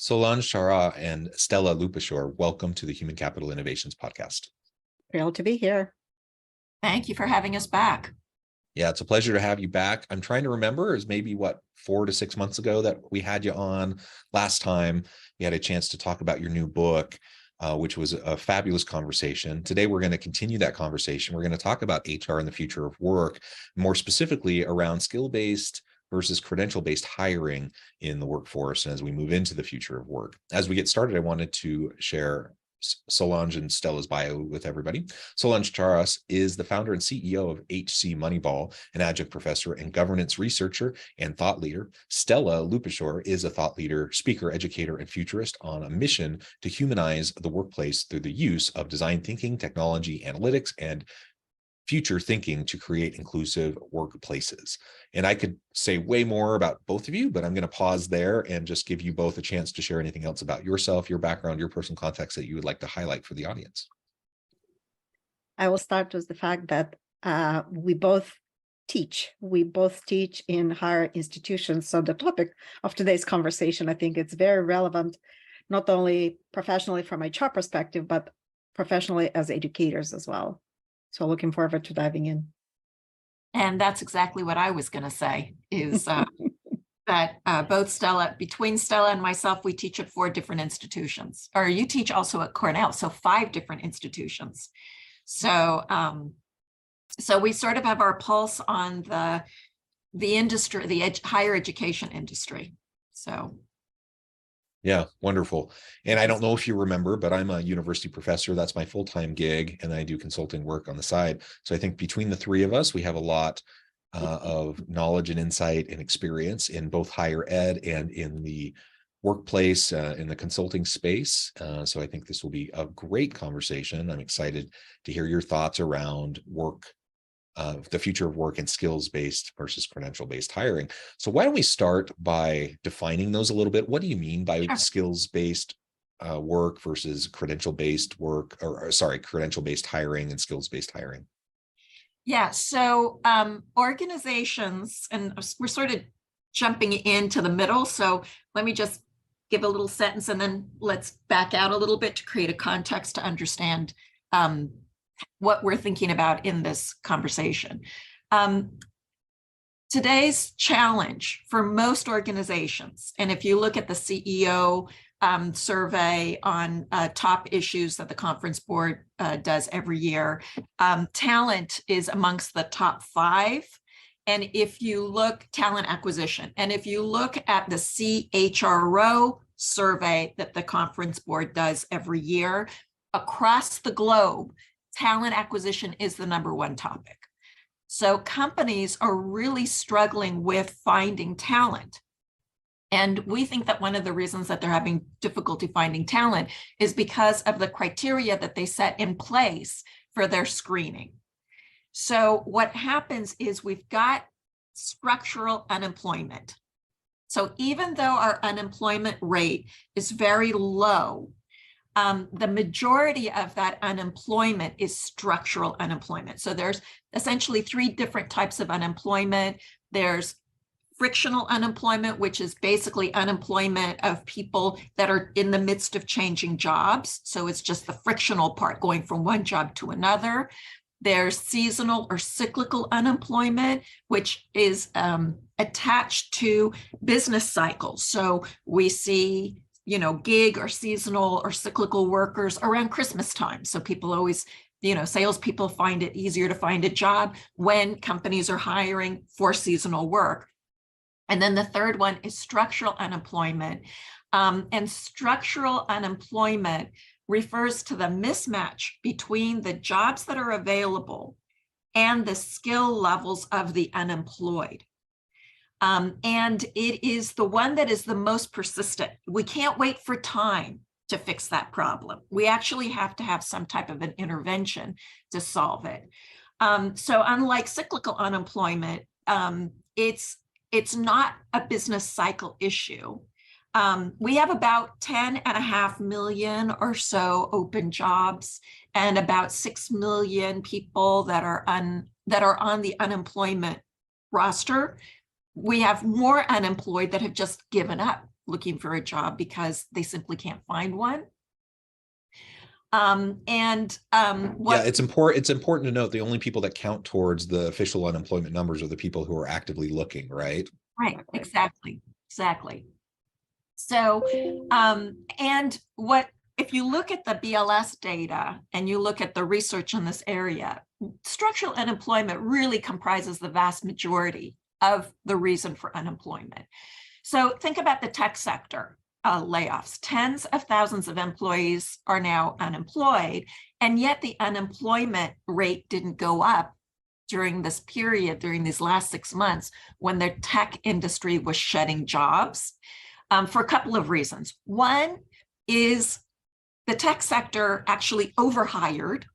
Solange Charas and Stela Lupushor, welcome to the Human Capital Innovations Podcast. Thrilled to be here. Thank you for having us back. Yeah, it's a pleasure to have you back. I'm trying to remember, is maybe 4 to 6 months ago that we had you on last time. We had a chance to talk about your new book, which was a fabulous conversation. Today, we're going to continue that conversation. We're going to talk about HR and the future of work, more specifically around skill-based versus credential-based hiring in the workforce and as we move into the future of work. As we get started, I wanted to share Solange and Stela's bio with everybody. Solange Charas is the founder and CEO of HCI Moneyball, an adjunct professor and governance researcher and thought leader. Stela Lupushor is a thought leader, speaker, educator, and futurist on a mission to humanize the workplace through the use of design thinking, technology, analytics, and future thinking to create inclusive workplaces. And I could say way more about both of you, but I'm going to pause there and just give you both a chance to share anything else about yourself, your background, your personal context that you would like to highlight for the audience. I will start with the fact that we both teach. We both teach in higher institutions. So the topic of today's conversation, I think it's very relevant, not only professionally from a HR perspective, but professionally as educators as well. So looking forward to diving in. And that's exactly what I was going to say, is that between Stela and myself, we teach at 4 different institutions, or you teach also at Cornell, so 5 different institutions. So, so we sort of have our pulse on the industry, the higher education industry. So. Yeah, wonderful. And I don't know if you remember, but I'm a university professor. That's my full-time gig, and I do consulting work on the side. So I think between the 3 of us, we have a lot of knowledge and insight and experience in both higher ed and in the workplace, in the consulting space. So I think this will be a great conversation. I'm excited to hear your thoughts around work, the future of work and skills-based versus credential-based hiring. So why don't we start by defining those a little bit? What do you mean by skills-based work versus credential-based work, or sorry, credential-based hiring and skills-based hiring? Yeah, so organizations, and we're sort of jumping into the middle. So let me just give a little sentence and then let's back out a little bit to create a context to understand what we're thinking about in this conversation. Today's challenge for most organizations, and if you look at the CEO survey on top issues that the conference board does every year, talent is amongst the top 5. And if you look, talent acquisition, and if you look at the CHRO survey that the conference board does every year, across the globe, talent acquisition is the #1 topic. So companies are really struggling with finding talent. And we think that one of the reasons that they're having difficulty finding talent is because of the criteria that they set in place for their screening. So what happens is we've got structural unemployment. So even though our unemployment rate is very low, the majority of that unemployment is structural unemployment. So there's essentially 3 different types of unemployment. There's frictional unemployment, which is basically unemployment of people that are in the midst of changing jobs. So it's just the frictional part going from one job to another. There's seasonal or cyclical unemployment, which is attached to business cycles. So we see gig or seasonal or cyclical workers around Christmas time. So people always, salespeople find it easier to find a job when companies are hiring for seasonal work. And then the third one is structural unemployment. And structural unemployment refers to the mismatch between the jobs that are available and the skill levels of the unemployed. And it is the one that is the most persistent. We can't wait for time to fix that problem. We actually have to have some type of an intervention to solve it. So unlike cyclical unemployment, it's not a business cycle issue. We have about 10.5 million or so open jobs and about 6 million people that are on the unemployment roster. We have more unemployed that have just given up looking for a job because they simply can't find one. It's important to note the only people that count towards the official unemployment numbers are the people who are actively looking, right? Right, exactly. So, and if you look at the BLS data and you look at the research in this area, structural unemployment really comprises the vast majority of the reason for unemployment. So think about the tech sector. Layoffs. Tens of thousands of employees are now unemployed, and yet the unemployment rate didn't go up during this period, during these last 6 months, when the tech industry was shedding jobs, for a couple of reasons. One is the tech sector actually overhired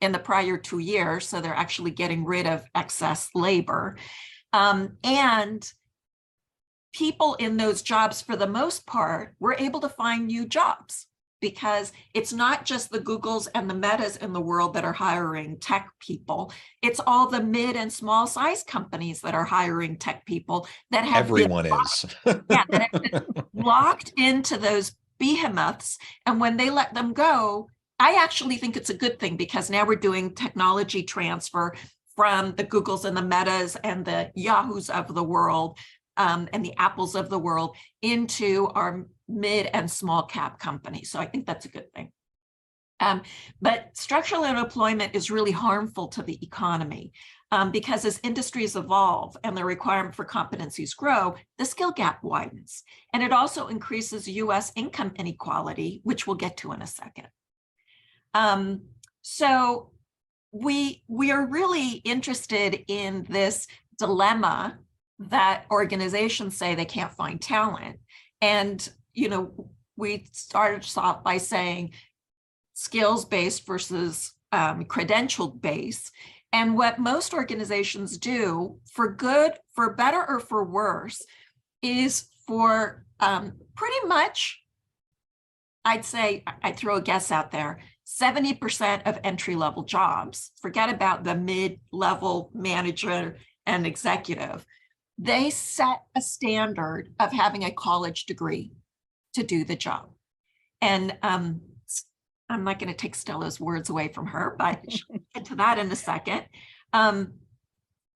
in the prior 2 years, so they're actually getting rid of excess labor. And people in those jobs, for the most part, were able to find new jobs, because it's not just the Googles and the Metas in the world that are hiring tech people. It's all the mid and small size companies that are hiring tech people that have everyone is. that have been locked into those behemoths. And when they let them go, I actually think it's a good thing, because now we're doing technology transfer from the Googles and the Metas and the Yahoos of the world, and the Apples of the world, into our mid and small cap companies. So I think that's a good thing. But structural unemployment is really harmful to the economy, because as industries evolve and the requirement for competencies grow, the skill gap widens. And it also increases US income inequality, which we'll get to in a second. So we are really interested in this dilemma that organizations say they can't find talent. And, we started off by saying skills-based versus credential-based. And what most organizations do, for good, for better or for worse, is for pretty much, I'd say, I'd throw a guess out there, 70% of entry-level jobs, forget about the mid-level manager and executive, they set a standard of having a college degree to do the job. And I'm not going to take Stella's words away from her, but she'll get to that in a second.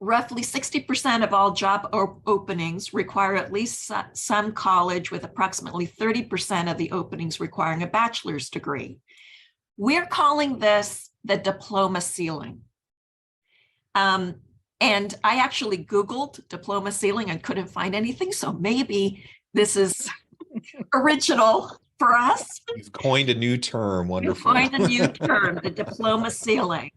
Roughly 60% of all job openings require at least some college, with approximately 30% of the openings requiring a bachelor's degree. We're calling this the diploma ceiling. And I actually Googled diploma ceiling and couldn't find anything. So maybe this is original for us. You've coined a new term. Wonderful. You've coined a new term, the diploma ceiling.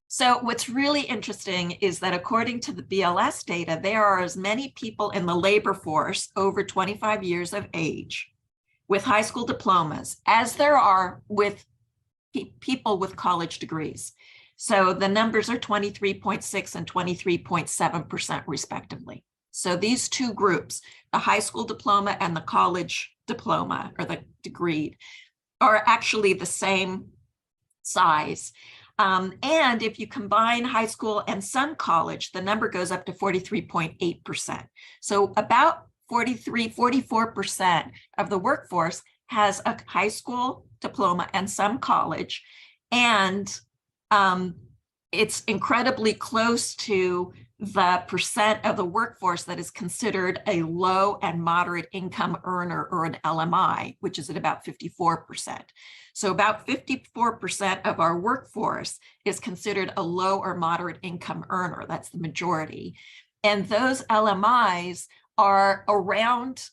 So what's really interesting is that according to the BLS data, there are as many people in the labor force over 25 years of age with high school diplomas as there are with people with college degrees. So the numbers are 23.6 and 23.7% respectively. So these two groups, the high school diploma and the college diploma, or the degree, are actually the same size. And if you combine high school and some college, the number goes up to 43.8%. So about 44% of the workforce has a high school diploma and some college. And it's incredibly close to the percent of the workforce that is considered a low and moderate income earner, or an LMI, which is at about 54%. So about 54% of our workforce is considered a low or moderate income earner. That's the majority. And those LMIs are around,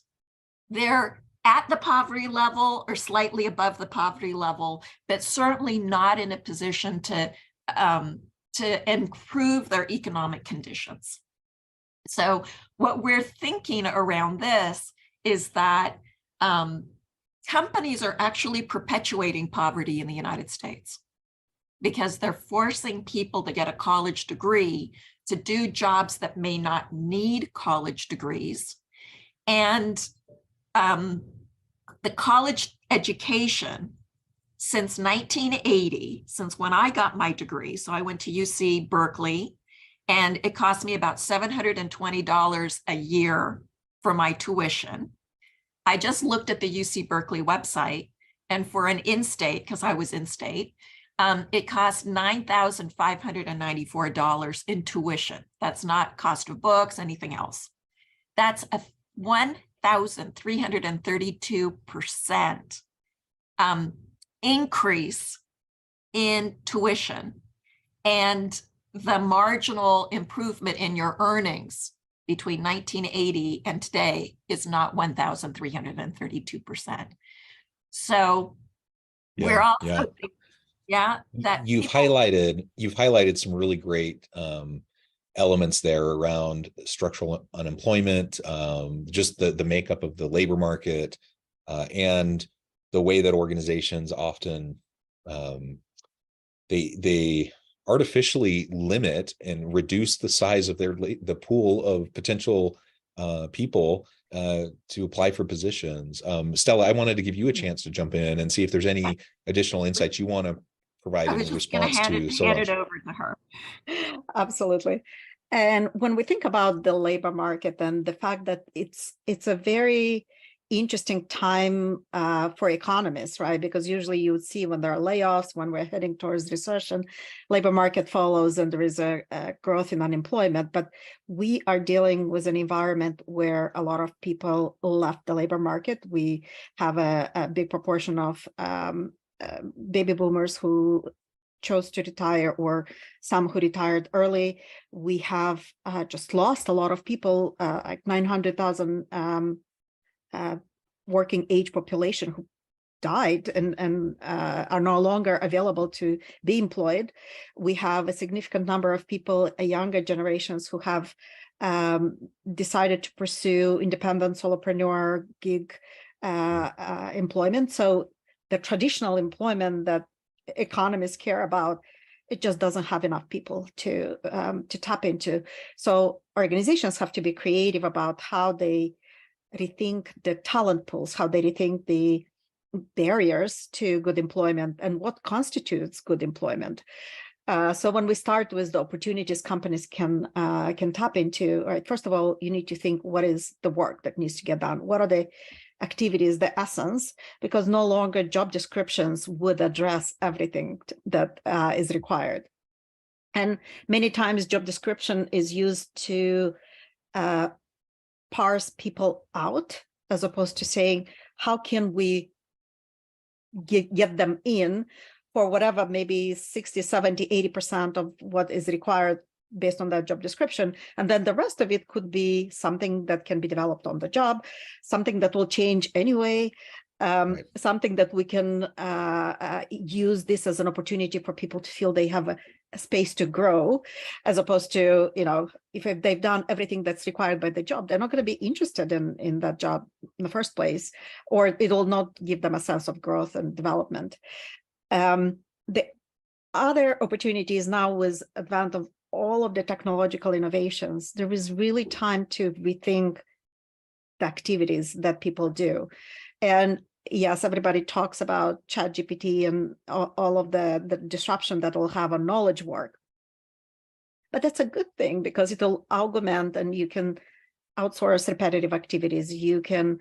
they're at the poverty level or slightly above the poverty level, but certainly not in a position to improve their economic conditions. So what we're thinking around this is that companies are actually perpetuating poverty in the United States, because they're forcing people to get a college degree to do jobs that may not need college degrees. And the college education since 1980, since when I got my degree, so I went to UC Berkeley, and it cost me about $720 a year for my tuition. I just looked at the UC Berkeley website, and for an in-state, because I was in-state, it costs $9,594 in tuition. That's not cost of books, anything else. That's a 1,332% increase in tuition, and the marginal improvement in your earnings between 1980 and today is not 1,332%. So we're all hoping, that you've highlighted some really great elements there around structural unemployment, just the makeup of the labor market, and the way that organizations often they artificially limit and reduce the size of the pool of potential people to apply for positions. Stella, I wanted to give you a chance to jump in and see if there's any additional insights you want to provide in response to Solange. Hand it over to her. Absolutely. And when we think about the labor market and the fact that it's a very interesting time for economists, right? Because usually you would see when there are layoffs, when we're heading towards recession, labor market follows and there is a growth in unemployment. But we are dealing with an environment where a lot of people left the labor market. We have a big proportion of baby boomers who chose to retire, or some who retired early. We have just lost a lot of people, like 900,000 working age population who died and are no longer available to be employed. We have a significant number of people, younger generations, who have decided to pursue independent solopreneur gig employment. So the traditional employment that economists care about, it just doesn't have enough people to tap into. So organizations have to be creative about how they rethink the talent pools, how they rethink the barriers to good employment and what constitutes good employment. So when we start with the opportunities companies can tap into, right, first of all, you need to think, what is the work that needs to get done? What are the activities, the essence? Because no longer job descriptions would address everything that is required. And many times job description is used to parse people out, as opposed to saying, how can we get them in for whatever, maybe 60, 70, 80% of what is required based on that job description. And then the rest of it could be something that can be developed on the job, something that will change anyway, right. Something that we can use this as an opportunity for people to feel they have a space to grow, as opposed to, if they've done everything that's required by the job, they're not going to be interested in that job in the first place, or it will not give them a sense of growth and development. The other opportunities now, with advent of all of the technological innovations, there is really time to rethink the activities that people do. And yes, everybody talks about ChatGPT and all of the disruption that will have on knowledge work. But that's a good thing, because it'll augment, and you can outsource repetitive activities. You can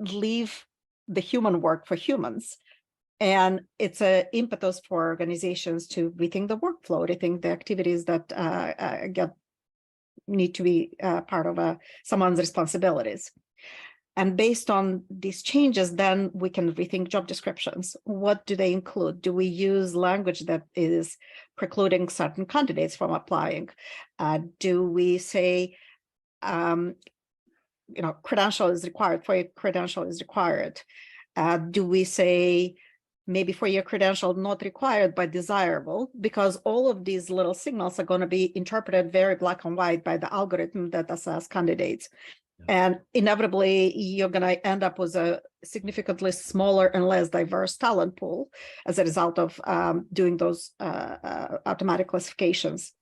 leave the human work for humans. And it's an impetus for organizations to rethink the workflow, rethink the activities that need to be part of someone's responsibilities. And based on these changes, then we can rethink job descriptions. What do they include? Do we use language that is precluding certain candidates from applying? Do we say, credential is required, for your credential is required? Do we say, maybe for your credential not required but desirable? Because all of these little signals are going to be interpreted very black and white by the algorithm that assess candidates. And inevitably, you're going to end up with a significantly smaller and less diverse talent pool as a result of doing those automatic classifications.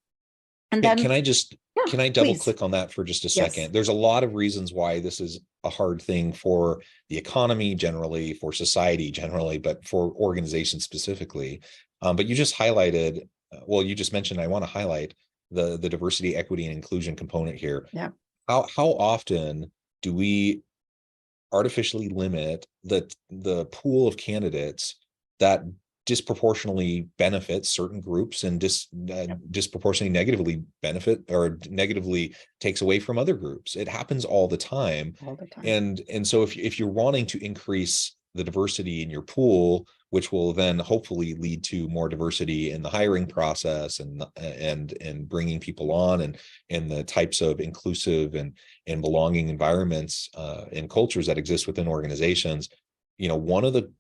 And then, can I double click on that for just a second? Yes. There's a lot of reasons why this is a hard thing for the economy generally, for society generally, but for organizations specifically. But you just highlighted, you just mentioned, I want to highlight the diversity, equity, and inclusion component here. Yeah. How often do we artificially limit the pool of candidates that disproportionately benefit certain groups and disproportionately negatively benefit or negatively takes away from other groups. It happens all the time. And so if you're wanting to increase the diversity in your pool, which will then hopefully lead to more diversity in the hiring process and bringing people on and the types of inclusive and belonging environments and cultures that exist within organizations, one of the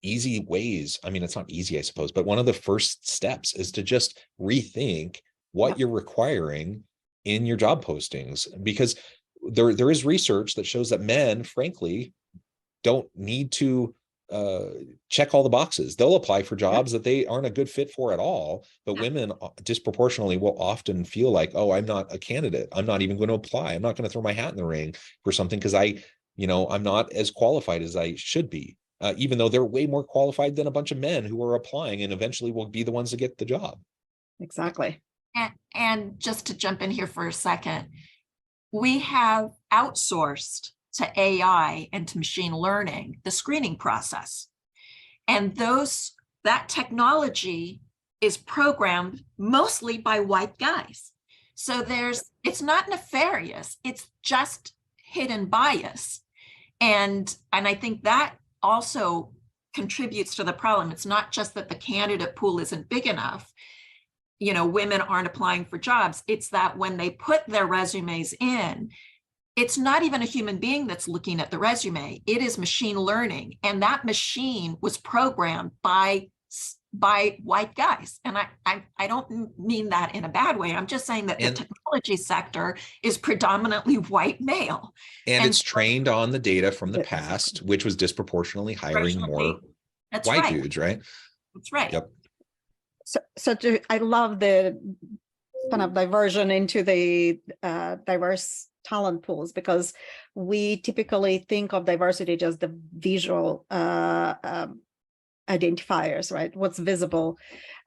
easy ways, I mean, it's not easy, I suppose, but one of the first steps is to just rethink what you're requiring in your job postings, because there is research that shows that men, frankly, don't need to check all the boxes. They'll apply for jobs that they aren't a good fit for at all, but women disproportionately will often feel like, oh, I'm not a candidate. I'm not even going to apply. I'm not going to throw my hat in the ring for something because I'm not as qualified as I should be. Even though they're way more qualified than a bunch of men who are applying and eventually will be the ones to get the job. Exactly. And just to jump in here for a second, we have outsourced to AI and to machine learning the screening process. And that technology is programmed mostly by white guys. So it's not nefarious, it's just hidden bias. And I think that also contributes to the problem. It's not just that the candidate pool isn't big enough, women aren't applying for jobs. It's that when they put their resumes in, it's not even a human being that's looking at the resume. It is machine learning. And that machine was programmed by white guys. And I don't mean that in a bad way. I'm just saying that the technology sector is predominantly white male. And it's trained on the data from the past, which was disproportionately hiring more white dudes, right? That's right. Yep. I love the kind of diversion into the diverse talent pools, because we typically think of diversity as the visual identifiers, right? What's visible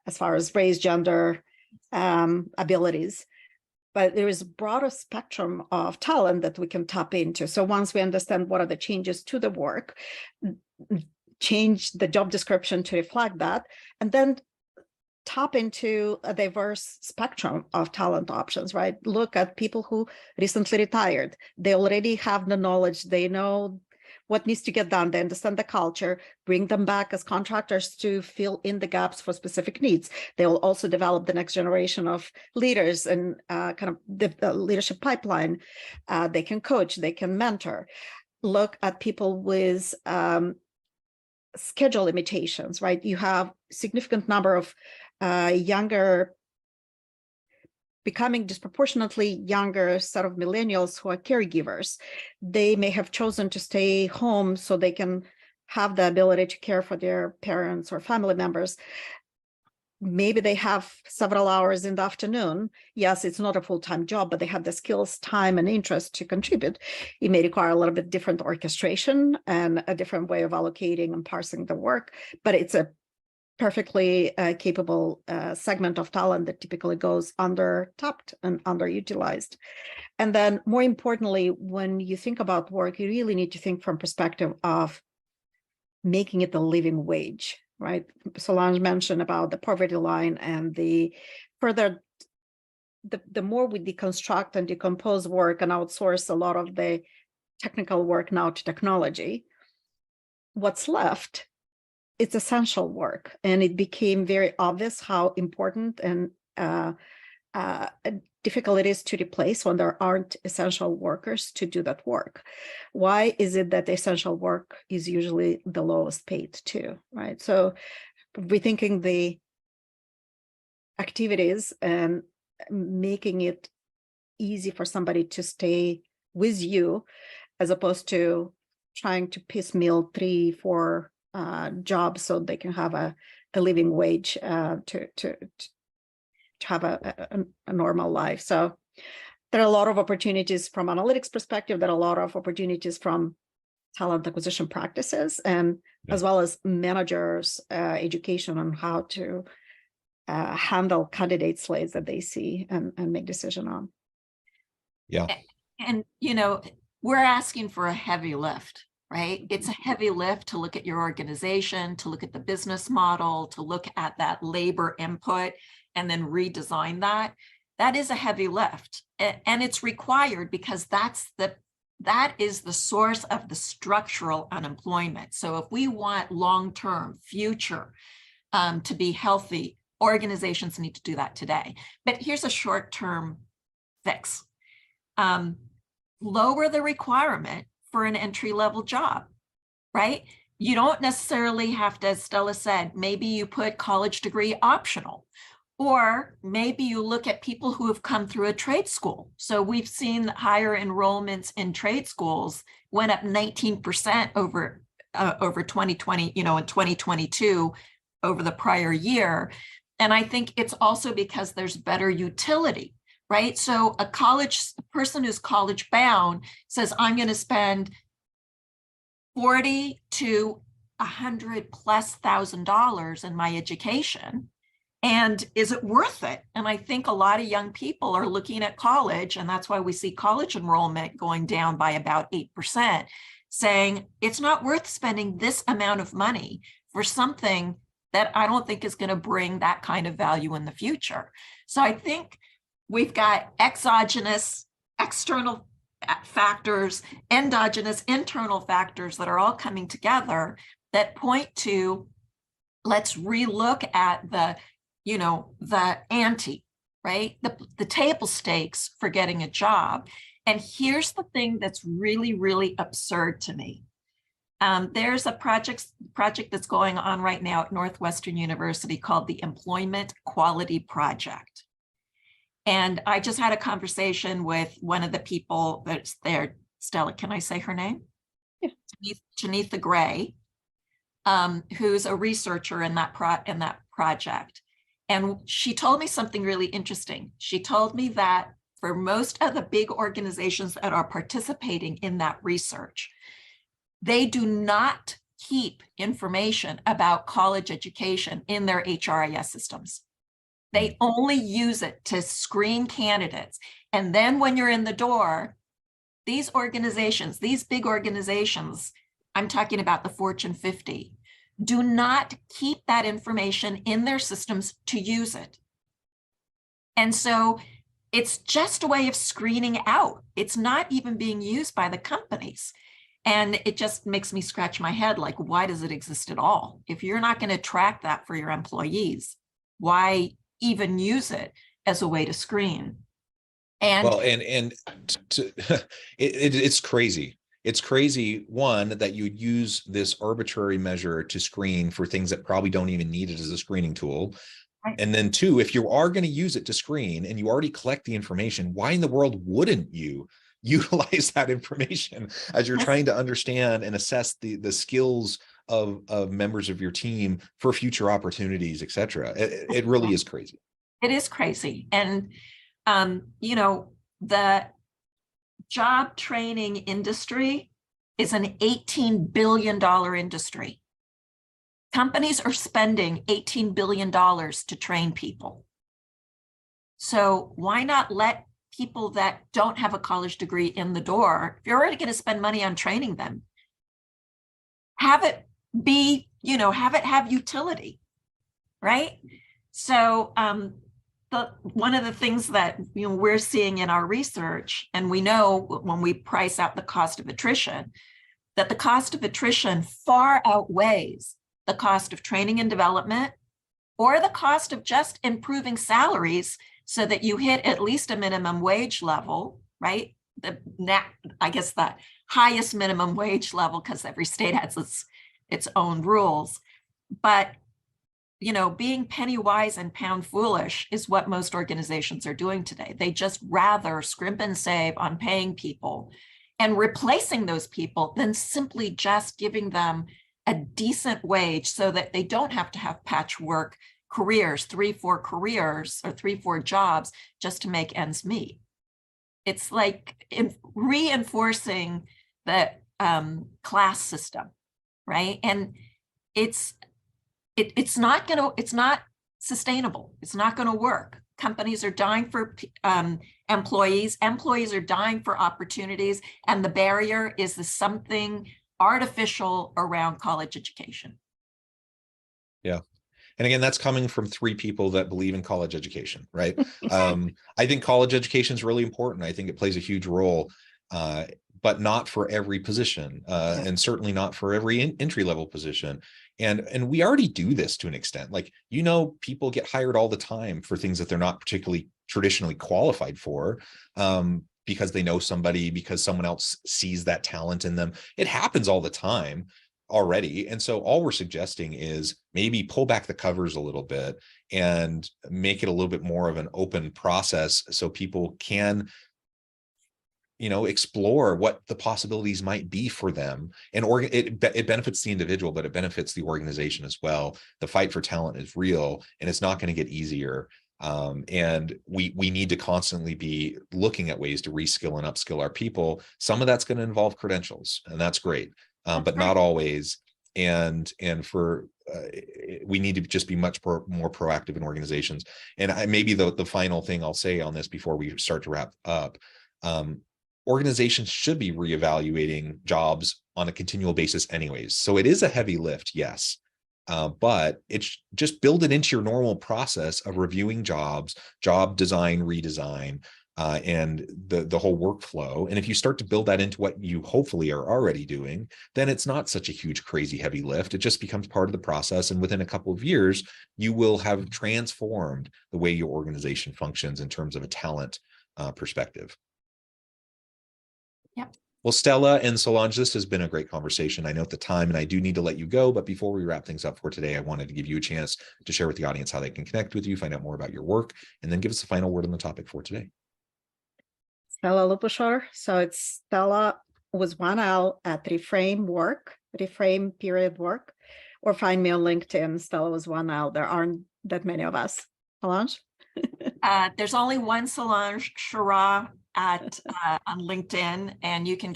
as far as race, gender, abilities. But there is a broader spectrum of talent that we can tap into. So once we understand what are the changes to the work, change the job description to reflect that, and then tap into a diverse spectrum of talent options, right? Look at people who recently retired. They already have the knowledge. They know what needs to get done. They understand the culture, bring them back as contractors to fill in the gaps for specific needs. They will also develop the next generation of leaders and kind of the leadership pipeline. They can coach, they can mentor. Look at people with schedule limitations, right? You have significant number of becoming disproportionately younger set of millennials who are caregivers. They may have chosen to stay home so they can have the ability to care for their parents or family members. Maybe they have several hours in the afternoon. Yes, it's not a full-time job, but they have the skills, time, and interest to contribute. It may require a little bit different orchestration and a different way of allocating and parsing the work, but it's a perfectly capable segment of talent that typically goes under-tapped and underutilized. And then more importantly, when you think about work, you really need to think from perspective of making it a living wage, right? Solange mentioned about the poverty line, and the more we deconstruct and decompose work and outsource a lot of the technical work now to technology, what's left, it's essential work. And it became very obvious how important and difficult it is to replace when there aren't essential workers to do that work. Why is it that essential work is usually the lowest paid too, right? So rethinking the activities and making it easy for somebody to stay with you, as opposed to trying to piecemeal 3-4 jobs so they can have a living wage to have a normal life. So there are a lot of opportunities from analytics perspective. There are a lot of opportunities from talent acquisition practices, and as well as managers' education on how to handle candidate slates that they see and make decision on. Yeah. And, we're asking for a heavy lift. right? It's a heavy lift to look at your organization, to look at the business model, to look at that labor input, and then redesign that. That is a heavy lift, and it's required because that is the source of the structural unemployment. So if we want long-term future to be healthy, organizations need to do that today. But here's a short-term fix. Lower the requirement for an entry-level job, right? You don't necessarily have to, as Stella said, maybe you put college degree optional, or maybe you look at people who have come through a trade school. So we've seen higher enrollments in trade schools went up 19% over 2020, in 2022 over the prior year. And I think it's also because there's better utility, right? So a person who's college bound says, I'm going to spend $40,000 to $100,000+ in my education. And is it worth it? And I think a lot of young people are looking at college, and that's why we see college enrollment going down by about 8%, saying it's not worth spending this amount of money for something that I don't think is going to bring that kind of value in the future. So I think we've got exogenous, external factors, endogenous, internal factors that are all coming together that point to, let's relook at the ante, right? The table stakes for getting a job. And here's the thing that's really, really absurd to me. There's a project that's going on right now at Northwestern University called the Employment Quality Project. And I just had a conversation with one of the people that's there. Stella, can I say her name? Yeah. Janitha Gray, who's a researcher in that project. And she told me something really interesting. She told me that for most of the big organizations that are participating in that research, they do not keep information about college education in their HRIS systems. They only use it to screen candidates. And then when you're in the door, these organizations, these big organizations, I'm talking about the Fortune 50, do not keep that information in their systems to use it. And so it's just a way of screening out. It's not even being used by the companies. And it just makes me scratch my head, like, why does it exist at all? If you're not going to track that for your employees, why even use it as a way to screen? And well, it's crazy. It's crazy, one, that you'd use this arbitrary measure to screen for things that probably don't even need it as a screening tool. Right. And then two, if you are going to use it to screen and you already collect the information, why in the world wouldn't you utilize that information as you're trying to understand and assess the skills of members of your team for future opportunities, et cetera? It really is crazy. It is crazy. And, the job training industry is an $18 billion industry. Companies are spending $18 billion to train people. So why not let people that don't have a college degree in the door? If you're already going to spend money on training them, have it be, have it have utility, right? So one of the things that we're seeing in our research, and we know when we price out the cost of attrition, that the cost of attrition far outweighs the cost of training and development, or the cost of just improving salaries so that you hit at least a minimum wage level, right? I guess the highest minimum wage level, because every state has its own rules. But being penny wise and pound foolish is what most organizations are doing today. They just rather scrimp and save on paying people and replacing those people than simply just giving them a decent wage so that they don't have to have patchwork careers, 3-4 careers or 3-4 jobs just to make ends meet. It's like reinforcing the class system, right? And it's not sustainable. It's not going to work. Companies are dying for employees. Employees are dying for opportunities. And the barrier is something artificial around college education. Yeah. And again, that's coming from three people that believe in college education, right? I think college education is really important. I think it plays a huge role, but not for every position, and certainly not for every entry-level position. And we already do this to an extent. Like, you know, people get hired all the time for things that they're not particularly traditionally qualified for, because they know somebody, because someone else sees that talent in them. It happens all the time already. And so all we're suggesting is maybe pull back the covers a little bit and make it a little bit more of an open process so people can, you know, explore what the possibilities might be for them. And it benefits the individual, but it benefits the organization as well. The fight for talent is real, and it's not going to get easier. And we need to constantly be looking at ways to reskill and upskill our people. Some of that's going to involve credentials, and that's great. But not always. And we need to just be much more proactive in organizations. And maybe the final thing I'll say on this before we start to wrap up, organizations should be reevaluating jobs on a continual basis anyways. So it is a heavy lift, yes. But it's just build it into your normal process of reviewing jobs, job design, redesign, and the whole workflow. And if you start to build that into what you hopefully are already doing, then it's not such a huge, crazy, heavy lift. It just becomes part of the process. And within a couple of years, you will have transformed the way your organization functions in terms of a talent perspective. Yep. Well, Stela and Solange, this has been a great conversation. I know at the time, and I do need to let you go, but before we wrap things up for today, I wanted to give you a chance to share with the audience how they can connect with you, find out more about your work, and then give us the final word on the topic for today. Stela Lupushor. So it's Stela with one L at reframe period work, or find me on LinkedIn, Stela with one L. There aren't that many of us. Solange? There's only one Solange Charas on LinkedIn, and you can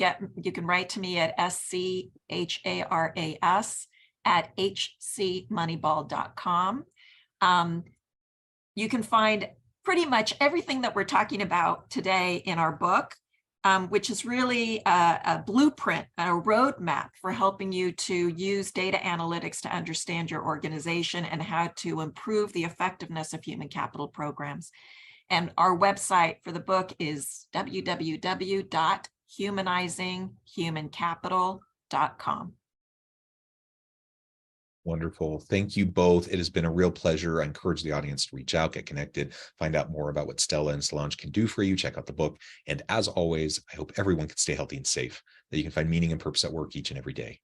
write to me at schRAS@hcmoneyball.com. You can find pretty much everything that we're talking about today in our book, which is really a blueprint, a roadmap for helping you to use data analytics to understand your organization and how to improve the effectiveness of human capital programs. And our website for the book is www.humanizinghumancapital.com. Wonderful. Thank you both. It has been a real pleasure. I encourage the audience to reach out, get connected, find out more about what Stela and Solange can do for you. Check out the book. And as always, I hope everyone can stay healthy and safe, that you can find meaning and purpose at work each and every day.